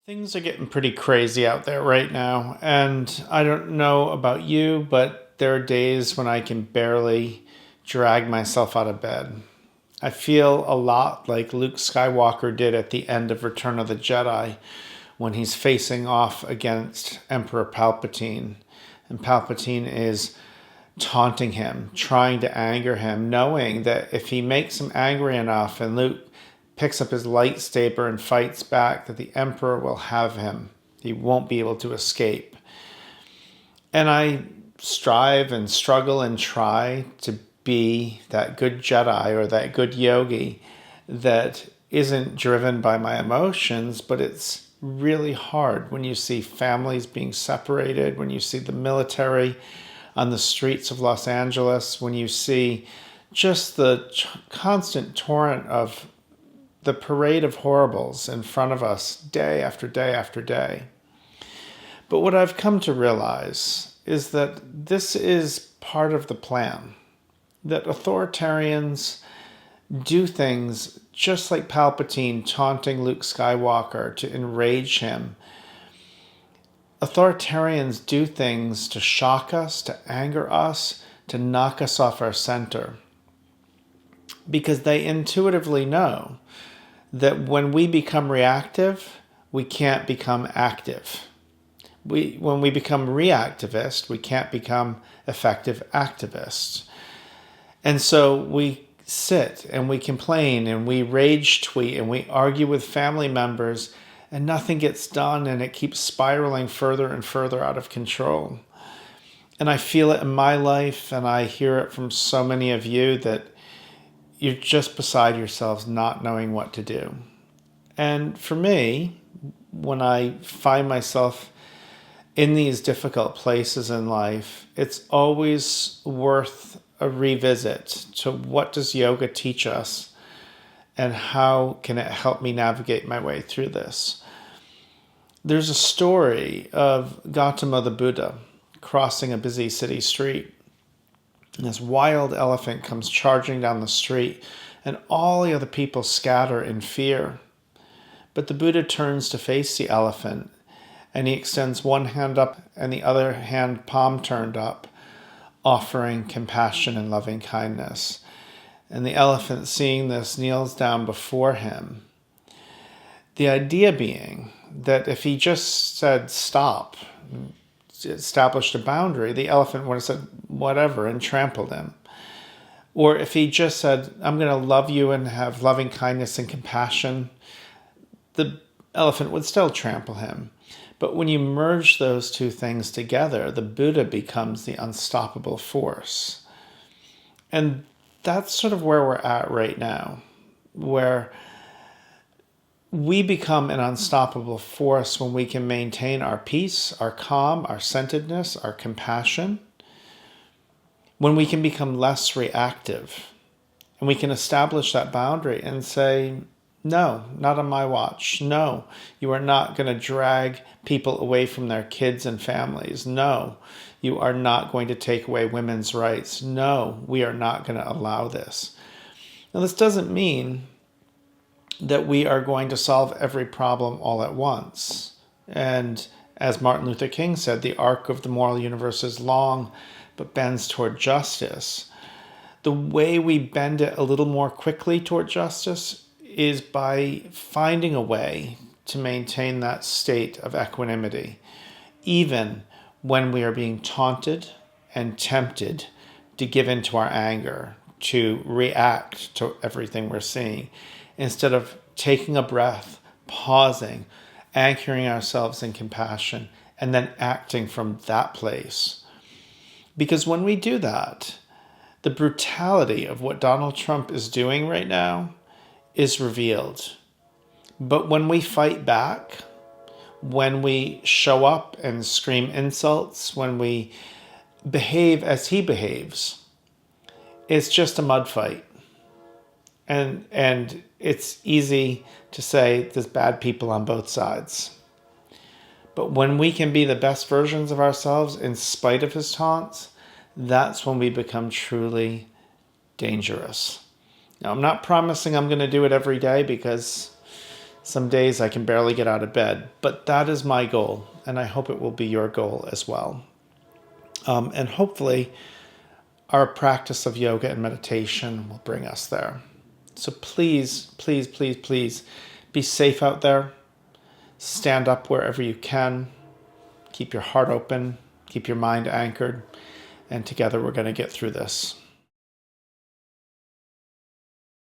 Things are getting pretty crazy out there right now, and I don't know about you, but there are days when I can barely drag myself out of bed. I feel a lot like Luke Skywalker did at the end of Return of the Jedi when he's facing off against Emperor Palpatine. And Palpatine is taunting him, trying to anger him, knowing that if he makes him angry enough and Luke picks up his lightsaber and fights back, that the Emperor will have him. He won't be able to escape. And I strive and struggle and try to be that good Jedi or that good yogi that isn't driven by my emotions, but it's really hard when you see families being separated, when you see the military on the streets of Los Angeles, when you see just the constant torrent of the parade of horribles in front of us day after day after day. But what I've come to realize is that this is part of the plan. That authoritarians do things just like Palpatine taunting Luke Skywalker to enrage him. Authoritarians do things to shock us, to anger us, to knock us off our center. Because they intuitively know that when we become reactive, we can't become active. When we become reactivist, we can't become effective activists. And so we sit and we complain and we rage tweet and we argue with family members and nothing gets done and it keeps spiraling further and further out of control. And I feel it in my life and I hear it from so many of you that you're just beside yourselves not knowing what to do. And for me, when I find myself in these difficult places in life, it's always worth a revisit to what does yoga teach us and how can it help me navigate my way through this. There's a story of Gautama the Buddha crossing a busy city street. And this wild elephant comes charging down the street and all the other people scatter in fear. But the Buddha turns to face the elephant and he extends one hand up and the other hand palm turned up, offering compassion and loving kindness. And the elephant, seeing this, kneels down before him. The idea being that if he just said stop, established a boundary, the elephant would have said whatever and trampled him. Or if he just said, I'm going to love you and have loving kindness and compassion, the elephant would still trample him. But when you merge those two things together, the Buddha becomes the unstoppable force. And that's sort of where we're at right now, where we become an unstoppable force when we can maintain our peace, our calm, our centeredness, our compassion, when we can become less reactive. And we can establish that boundary and say, no, not on my watch. No, you are not going to drag people away from their kids and families. No, you are not going to take away women's rights. No, we are not going to allow this. Now, this doesn't mean that we are going to solve every problem all at once. And as Martin Luther King said, the arc of the moral universe is long, but bends toward justice. The way we bend it a little more quickly toward justice is by finding a way to maintain that state of equanimity, even when we are being taunted and tempted to give in to our anger, to react to everything we're seeing, instead of taking a breath, pausing, anchoring ourselves in compassion, and then acting from that place. Because when we do that, the brutality of what Donald Trump is doing right now is revealed. But when we fight back, when we show up and scream insults, when we behave as he behaves, it's just a mud fight. And it's easy to say there's bad people on both sides. But when we can be the best versions of ourselves in spite of his taunts, that's when we become truly dangerous. Now, I'm not promising I'm going to do it every day because Some days I can barely get out of bed, but that is my goal, and I hope it will be your goal as well. And hopefully our practice of yoga and meditation will bring us there. So please, please, please, please be safe out there. Stand up wherever you can. Keep your heart open. Keep your mind anchored. And together we're going to get through this.